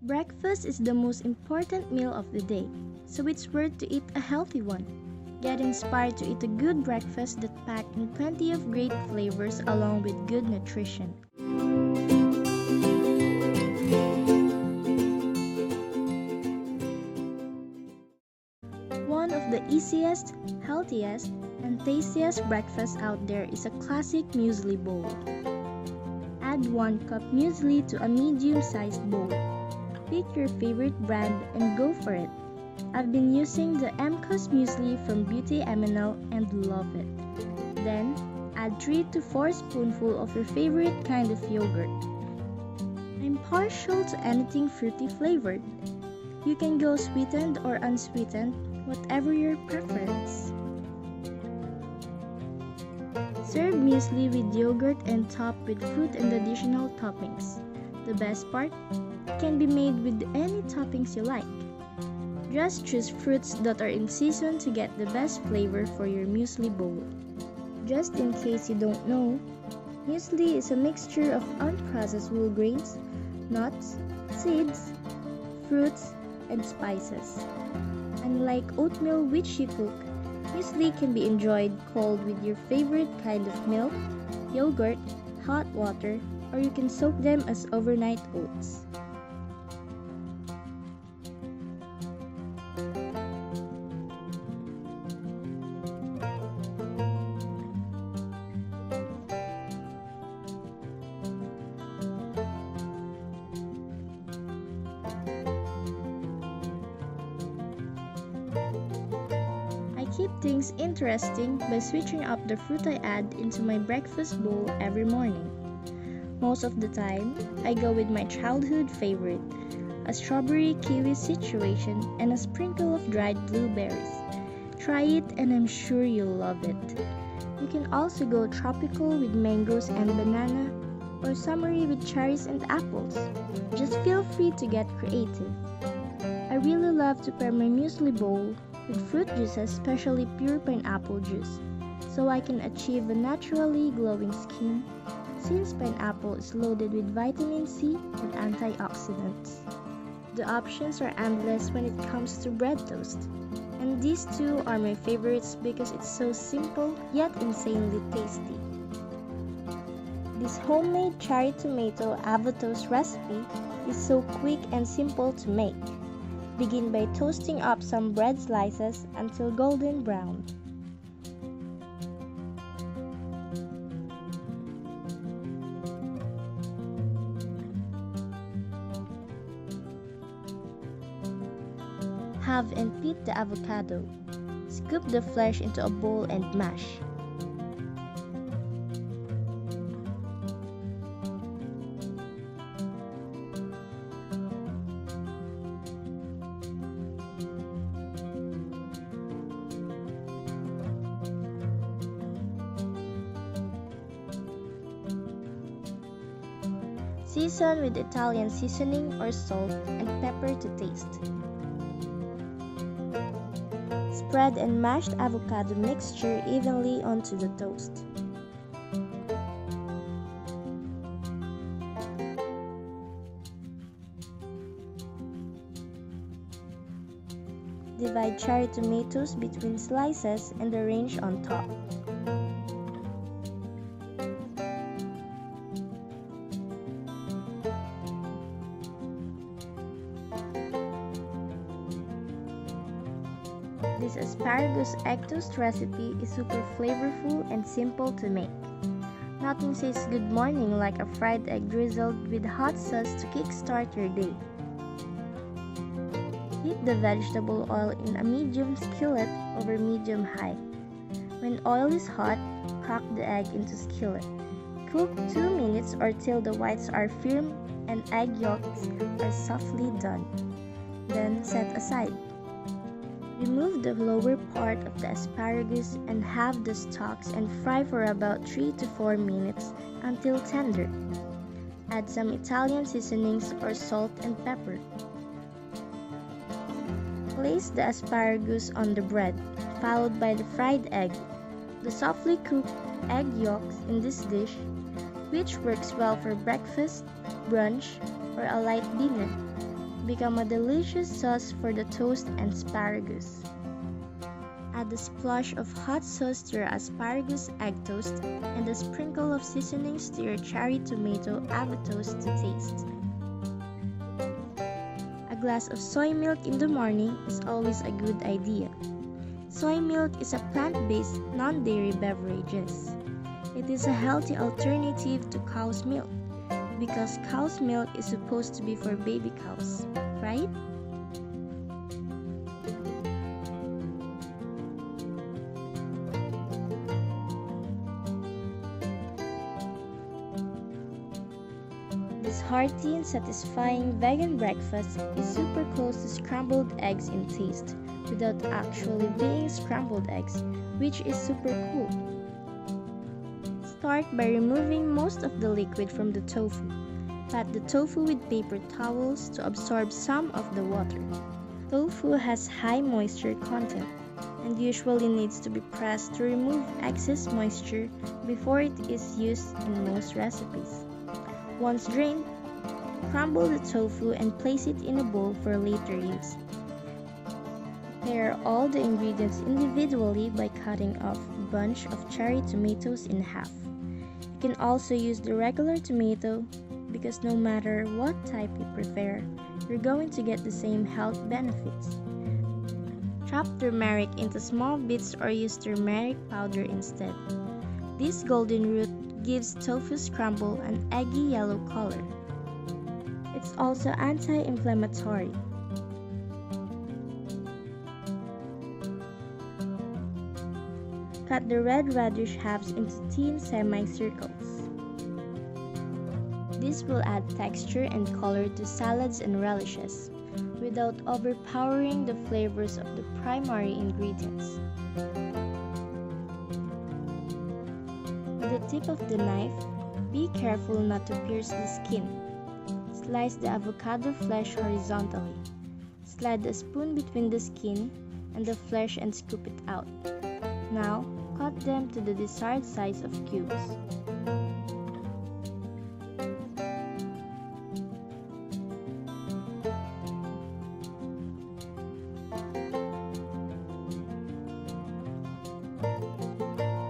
Breakfast is the most important meal of the day, so it's worth to eat a healthy one. Get inspired to eat a good breakfast that packs in plenty of great flavors along with good nutrition. One of the easiest, healthiest, and tastiest breakfasts out there is a classic muesli bowl. Add 1 cup muesli to a medium-sized bowl. Pick your favorite brand and go for it. I've been using the MCOS muesli from Beauty MNL and love it. Then, add 3 to 4 spoonfuls of your favorite kind of yogurt. I'm partial to anything fruity flavored. You can go sweetened or unsweetened, whatever your preference. Serve muesli with yogurt and top with fruit and additional toppings. The best part? It can be made with any toppings you like. Just choose fruits that are in season to get the best flavor for your muesli bowl. Just in case you don't know, muesli is a mixture of unprocessed whole grains, nuts, seeds, fruits, and spices. Unlike oatmeal which you cook, muesli can be enjoyed cold with your favorite kind of milk, yogurt, hot water, or you can soak them as overnight oats. Keep things interesting by switching up the fruit I add into my breakfast bowl every morning. Most of the time, I go with my childhood favorite, a strawberry kiwi situation and a sprinkle of dried blueberries. Try it and I'm sure you'll love it. You can also go tropical with mangoes and banana or summery with cherries and apples. Just feel free to get creative. I really love to pair my muesli bowl with fruit juices, especially pure pineapple juice, so I can achieve a naturally glowing skin since pineapple is loaded with vitamin C and antioxidants. The options are endless when it comes to bread toast, and these two are my favorites because it's so simple yet insanely tasty. This homemade cherry tomato avocado toast recipe is so quick and simple to make. Begin by toasting up some bread slices until golden brown. Halve and peel the avocado. Scoop the flesh into a bowl and mash. Season with Italian seasoning or salt and pepper to taste. Spread and mashed avocado mixture evenly onto the toast. Divide cherry tomatoes between slices and arrange on top. This asparagus egg toast recipe is super flavorful and simple to make. Nothing says good morning like a fried egg drizzled with hot sauce to kickstart your day. Heat the vegetable oil in a medium skillet over medium-high. When oil is hot, crack the egg into skillet. Cook 2 minutes or till the whites are firm and egg yolks are softly done. Then set aside. Remove the lower part of the asparagus and have the stalks and fry for about 3 to 4 minutes until tender. Add some Italian seasonings or salt and pepper. Place the asparagus on the bread, followed by the fried egg. The softly cooked egg yolks in this dish, which works well for breakfast, brunch, or a light dinner. become a delicious sauce for the toast and asparagus. Add a splash of hot sauce to your asparagus egg toast and a sprinkle of seasonings to your cherry tomato avocado toast to taste. A glass of soy milk in the morning is always a good idea. Soy milk is a plant-based, non-dairy beverages. It is a healthy alternative to cow's milk because cow's milk is supposed to be for baby cows, right? This hearty and satisfying vegan breakfast is super close to scrambled eggs in taste without actually being scrambled eggs, which is super cool. Start by removing most of the liquid from the tofu. Pat the tofu with paper towels to absorb some of the water. Tofu has high moisture content and usually needs to be pressed to remove excess moisture before it is used in most recipes. Once drained, crumble the tofu and place it in a bowl for later use. Prepare all the ingredients individually by cutting off a bunch of cherry tomatoes in half. You can also use the regular tomato because no matter what type you prefer, you're going to get the same health benefits. Chop turmeric into small bits or use turmeric powder instead. This golden root gives tofu scramble an eggy yellow color. It's also anti-inflammatory. Cut the red radish halves into thin semicircles. This will add texture and color to salads and relishes, without overpowering the flavors of the primary ingredients. With the tip of the knife, be careful not to pierce the skin. Slice the avocado flesh horizontally. Slide a spoon between the skin and the flesh and scoop it out. Now, cut them to the desired size of cubes.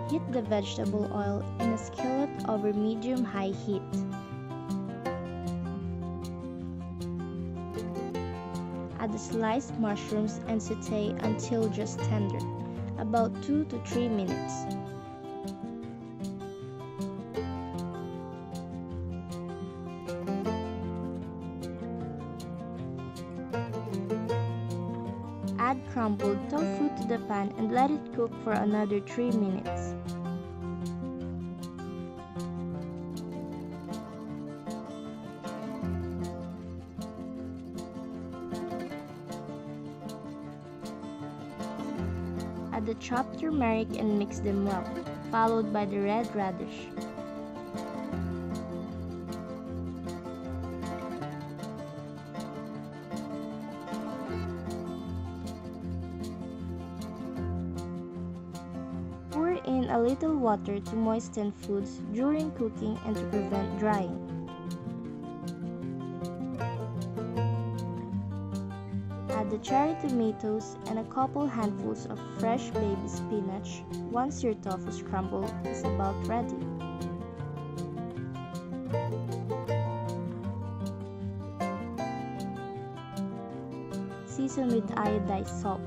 Heat the vegetable oil in a skillet over medium-high heat. Add the sliced mushrooms and saute until just tender, about 2 to 3 minutes. Add crumbled tofu to the pan and let it cook for another 3 minutes. Add the chopped turmeric and mix them well, followed by the red radish. Pour in a little water to moisten foods during cooking and to prevent drying. Add the cherry tomatoes and a couple handfuls of fresh baby spinach once your tofu scramble is about ready. Season with iodized salt.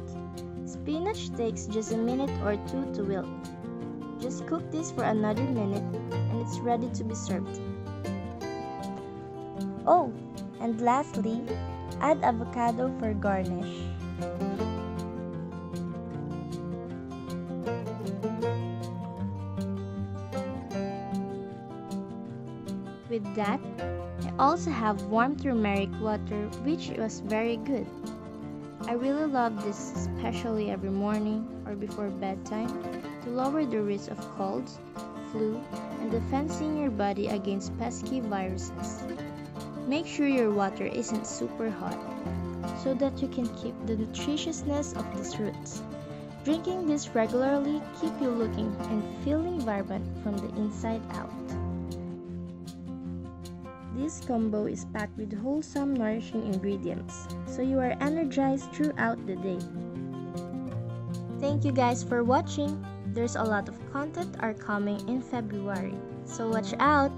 Spinach takes just a minute or two to wilt. Just cook this for another minute and it's ready to be served. Oh, and lastly, add avocado for garnish. With that, I also have warm turmeric water, which was very good. I really love this, especially every morning or before bedtime, to lower the risk of colds, flu, and defending your body against pesky viruses. Make sure your water isn't super hot, so that you can keep the nutritiousness of these roots. Drinking this regularly keeps you looking and feeling vibrant from the inside out. This this combo is packed with wholesome, nourishing ingredients, so you are energized throughout the day. Thank you guys for watching. There's a lot of content are coming in February, so watch out!